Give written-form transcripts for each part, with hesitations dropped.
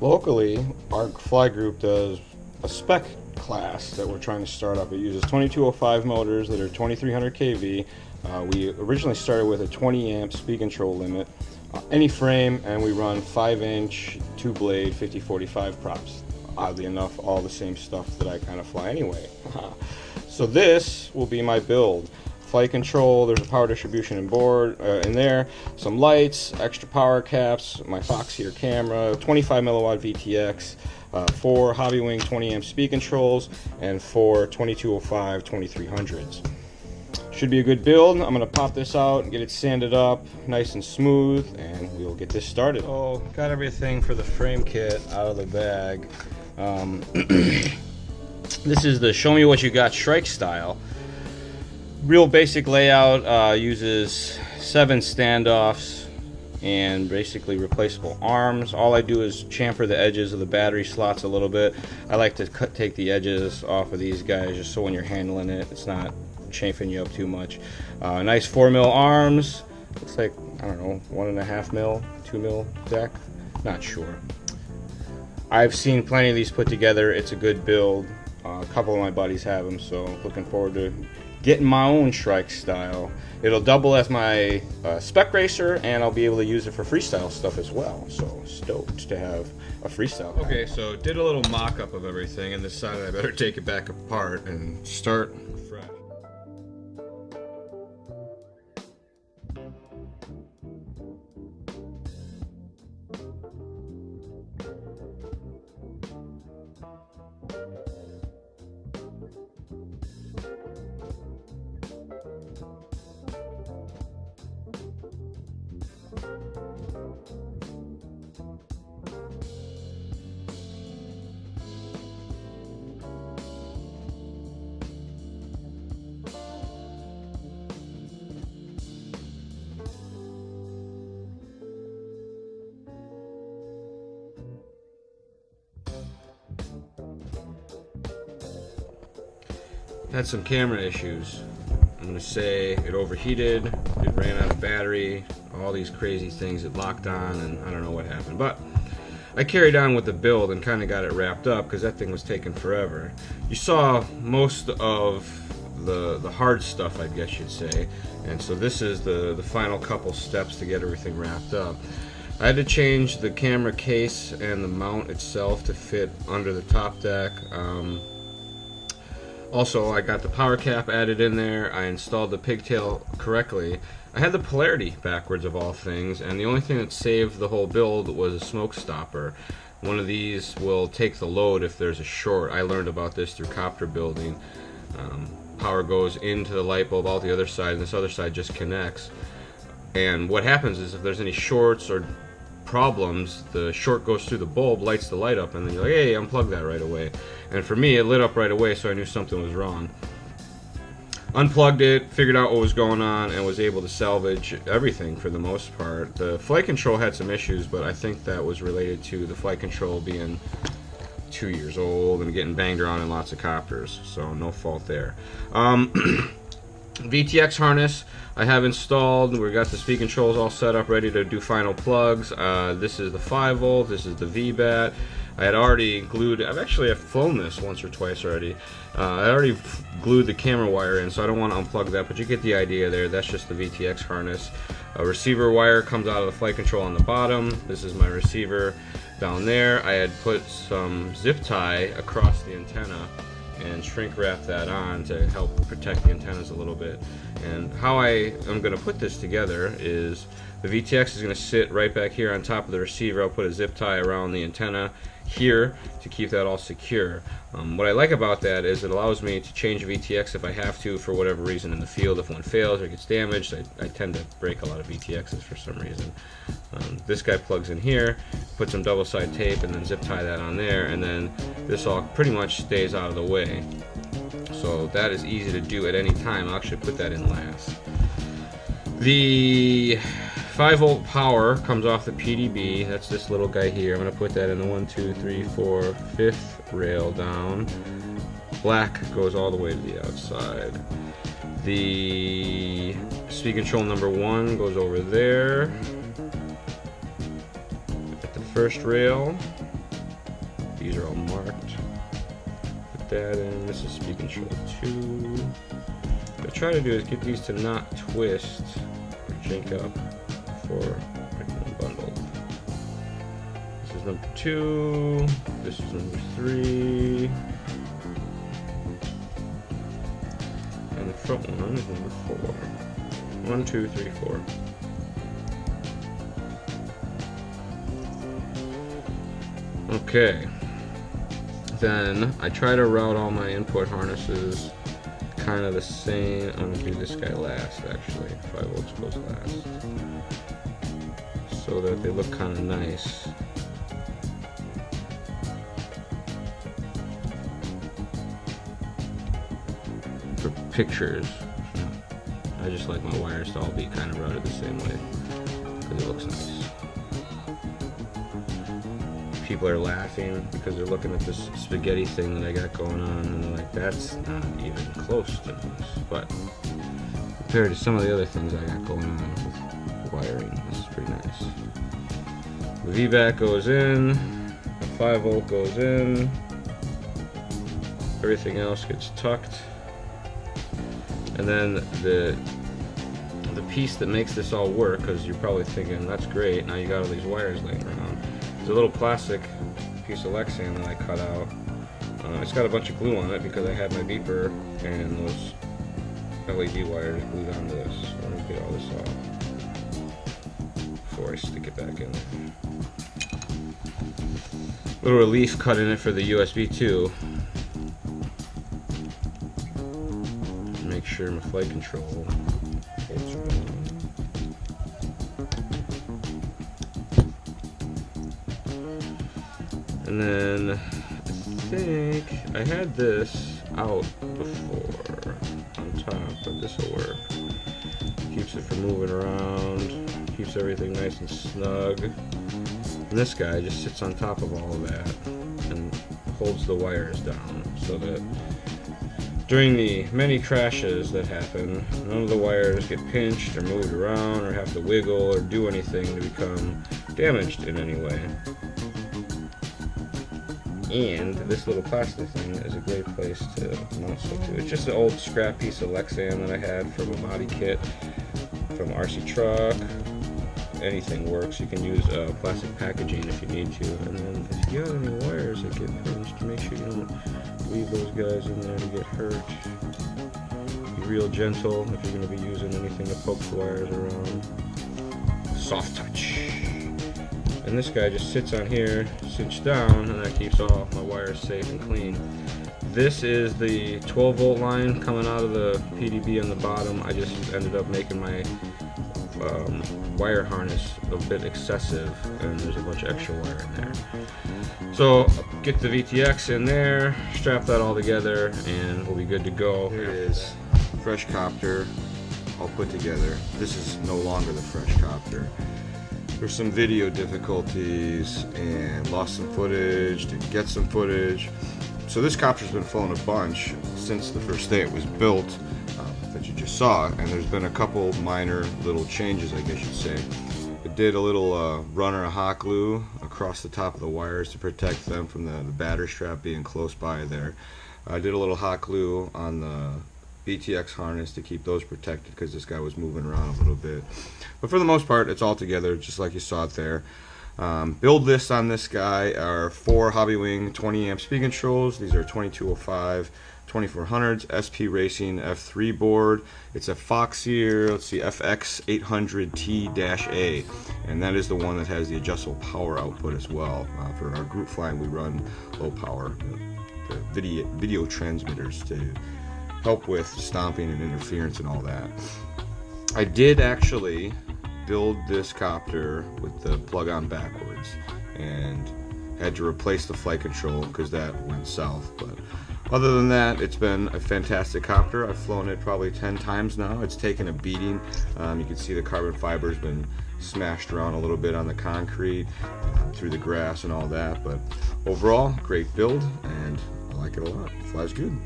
Locally, our fly group does a Spec class that we're trying to start up. It uses 2205 motors that are 2300 kV. We originally started with a 20 amp speed control limit, any frame, and we run 5-inch 2-blade 50-45 props. Oddly enough, all the same stuff that I kind of fly anyway. So this will be my build. Flight control, there's a power distribution and board in there, some lights, extra power caps, my Fox heater camera, 25 milliwatt VTX, 4 Hobbywing 20 amp speed controls, and 4 2205 2300s. Should be a good build. I'm going to pop this out and get it sanded up nice and smooth, and we'll get this started. Oh, got everything for the frame kit out of the bag. This is the Show Me What You Got Shrike Style. Real basic layout, uses 7 standoffs and basically replaceable arms. All I do is chamfer the edges of the battery slots a little bit. I like to take the edges off of these guys just so when you're handling it, it's not chafing you up too much. Nice 4mm arms. Looks like, I don't know, 1.5 mil, 2 mil deck. Not sure. I've seen plenty of these put together. It's a good build. A couple of my buddies have them, so looking forward to getting my own Shrike Style. It'll double as my Spec racer, and I'll be able to use it for freestyle stuff as well. So stoked to have a freestyle pack. Okay, so did a little mock-up of everything and decided I better take it back apart and start fresh. Had some camera issues. I'm gonna say it overheated, it ran out of battery, all these crazy things, it locked on, and I don't know what happened. But I carried on with the build and kind of got it wrapped up because that thing was taking forever. You saw most of the hard stuff, I guess you'd say, and so this is the final couple steps to get everything wrapped up. I had to change the camera case and the mount itself to fit under the top deck. Also, I got the power cap added in there. I installed the pigtail correctly. I had the polarity backwards of all things, and the only thing that saved the whole build was a smoke stopper. One of these will take the load if there's a short. I learned about this through copter building. Power goes into the light bulb out the other side, and this other side just connects. And what happens is if there's any shorts or problems, the short goes through the bulb, lights the light up, and then you're like, hey, unplug that right away. And for me, it lit up right away, so I knew something was wrong. Unplugged it, figured out what was going on, and was able to salvage everything for the most part. The flight control had some issues, but I think that was related to the flight control being 2 years old and getting banged around in lots of copters, so no fault there. VTX harness I have installed. We got the speed controls all set up, ready to do final plugs. This is the 5-volt, this is the VBAT. I had already glued, I've flown this once or twice already. I already glued the camera wire in, so I don't want to unplug that, but you get the idea there. That's just the VTX harness. A receiver wire comes out of the flight control on the bottom. This is my receiver down there. I had put some zip tie across the antenna and shrink wrap that on to help protect the antennas a little bit. And how I am going to put this together is the VTX is going to sit right back here on top of the receiver. I'll put a zip tie around the antenna here to keep that all secure. What I like about that is it allows me to change VTX if I have to for whatever reason in the field. If one fails or gets damaged, I tend to break a lot of VTXs for some reason. This guy plugs in here, put some double side tape and then zip tie that on there, and then this all pretty much stays out of the way. So that is easy to do at any time. I'll actually put that in last. The 5-volt power comes off the PDB. That's this little guy here. I'm going to put that in the 1, 2, 3, 4, 5th rail down. Black goes all the way to the outside. The speed control number 1 goes over there at the first rail. These are all marked. Put that in. This is speed control 2. What I try to do is get these to not twist or jink up before I get them bundled. This is number 2. This is number 3. And the front one is number 4. 1, 2, 3, 4. Okay. Then I try to route all my input harnesses kind of the same. I'm gonna do this guy last, actually. 5 volts goes last, so that they look kind of nice. For pictures, I just like my wires to all be kind of routed the same way because it looks nice. People are laughing because they're looking at this spaghetti thing that I got going on, and they're like, that's not even close to this. But compared to some of the other things I got going on with wiring, this is pretty nice. The VBAC goes in, the 5 volt goes in, everything else gets tucked, and then the piece that makes this all work, because you're probably thinking, that's great, now you got all these wires laying around. There's a little plastic piece of Lexan that I cut out. It's got a bunch of glue on it because I had my beeper and those LED wires glued onto this. So let me get all this off before I stick it back in. Little relief cut in it for the USB too. Make sure my flight control holds right. And then I think I had this out before on top, but this will work. Keeps it from moving around, keeps everything nice and snug. And this guy just sits on top of all of that and holds the wires down so that during the many crashes that happen, none of the wires get pinched or moved around or have to wiggle or do anything to become damaged in any way. And this little plastic thing is a great place to mount stuff to. It's just an old scrap piece of Lexan that I had from a body kit from RC Truck. Anything works. You can use plastic packaging if you need to. And then if you got any wires that get pinched, make sure you don't leave those guys in there to get hurt. Be real gentle if you're going to be using anything to poke the wires around. Soft touch. And this guy just sits on here, cinched down, and that keeps all my wires safe and clean. This is the 12 volt line coming out of the PDB on the bottom. I just ended up making my wire harness a bit excessive, and there's a bunch of extra wire in there. So get the VTX in there, strap that all together, and we'll be good to go. Here it is, fresh copter, all put together. This is no longer the fresh copter. There's some video difficulties and lost some footage, didn't get some footage. So this copter's been flown a bunch since the first day it was built that you just saw, and there's been a couple minor little changes, I guess you'd say. It did a little runner hot glue across the top of the wires to protect them from the battery strap being close by there. I did a little hot glue on the VTX harness to keep those protected because this guy was moving around a little bit. But for the most part, it's all together just like you saw it there. Build lists on this guy are 4 Hobbywing 20 amp speed controls. These are 2205 2400s SP Racing F3 board. It's a Foxier, let's see, FX800T-A, and that is the one that has the adjustable power output as well. For our group flying, we run low power the video transmitters to help with stomping and interference and all that. I did actually build this copter with the plug on backwards and had to replace the flight control because that went south. But other than that, it's been a fantastic copter. I've flown it probably 10 times now. It's taken a beating. You can see the carbon fiber's been smashed around a little bit on the concrete, through the grass and all that. But overall, great build, and I like it a lot. It flies good.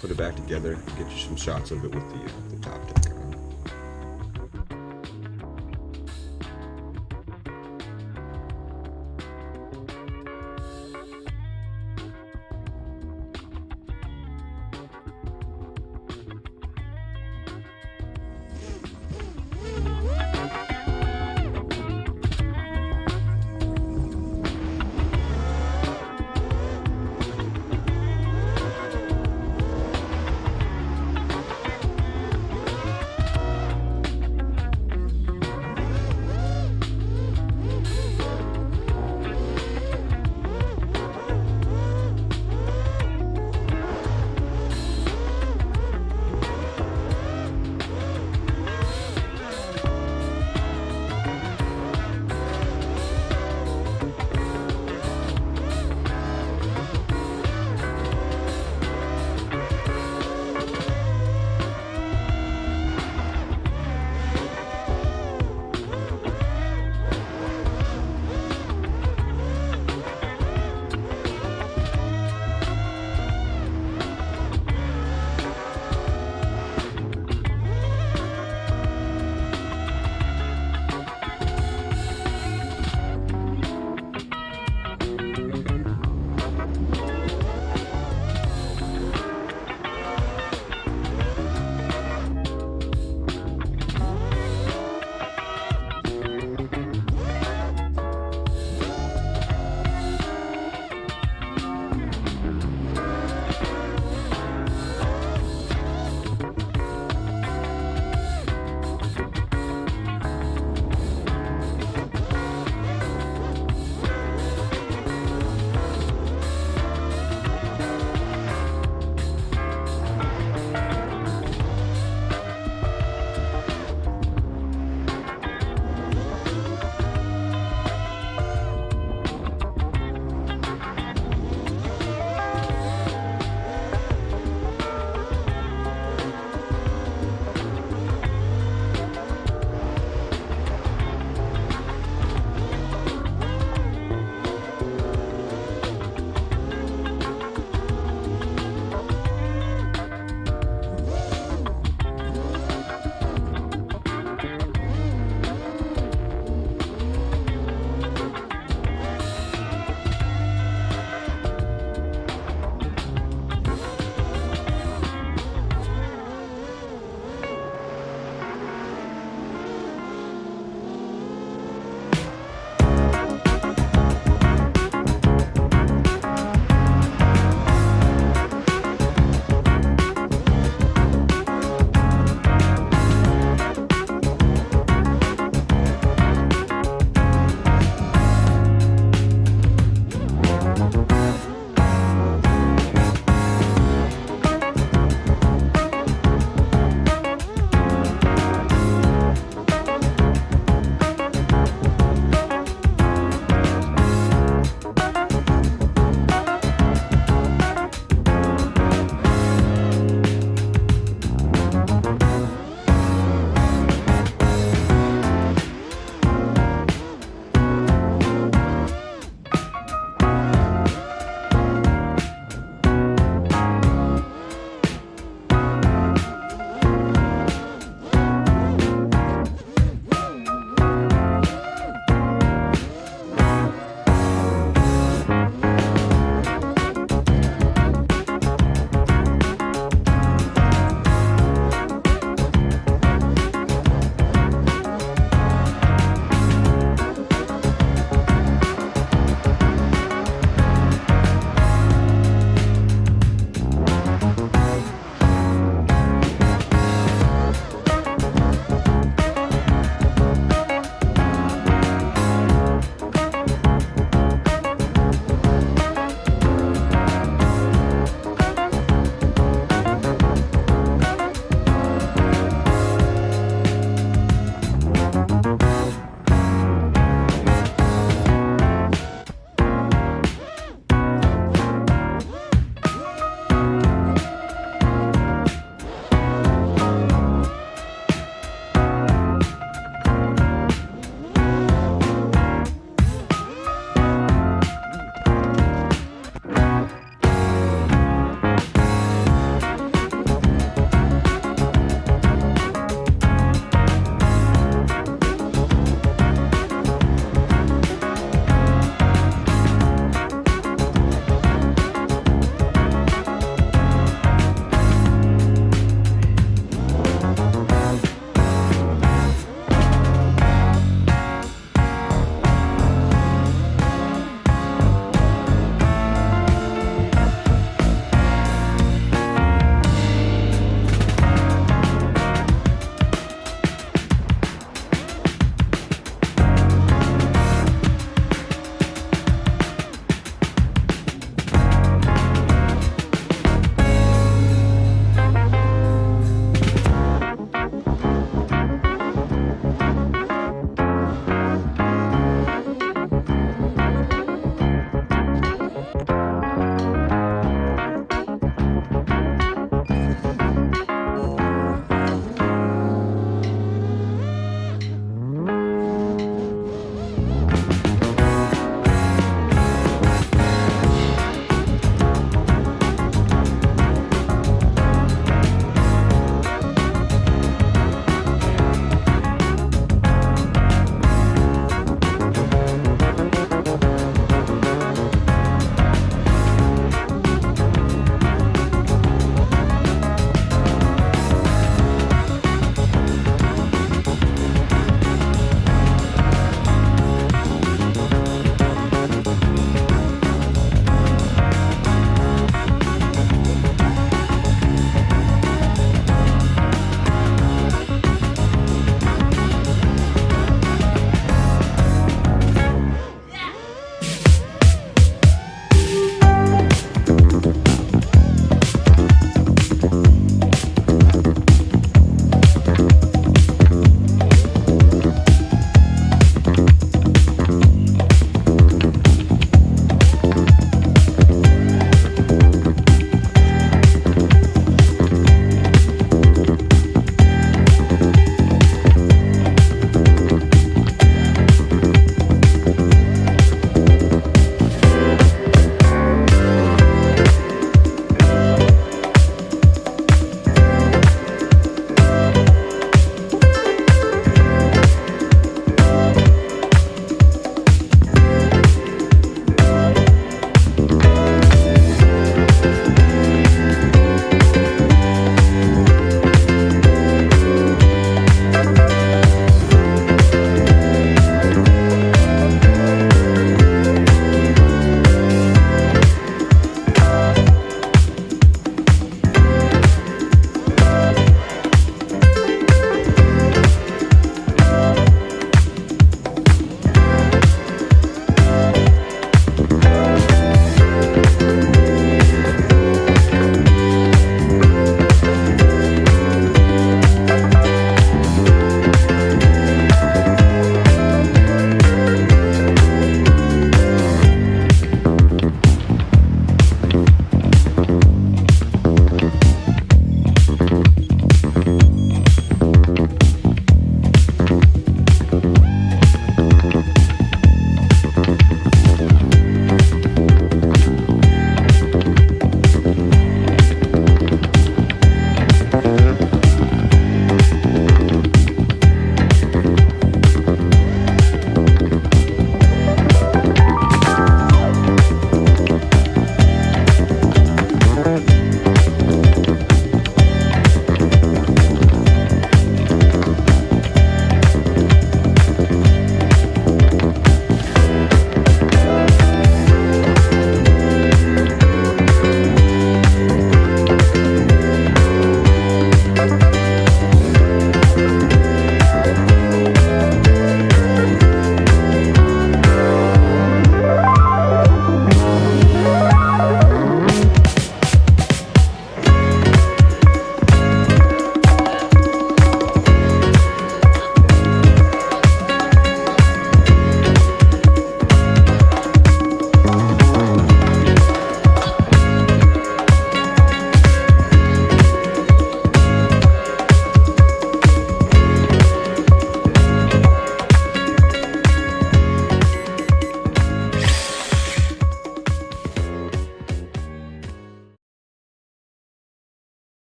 Put it back together and get you some shots of it with the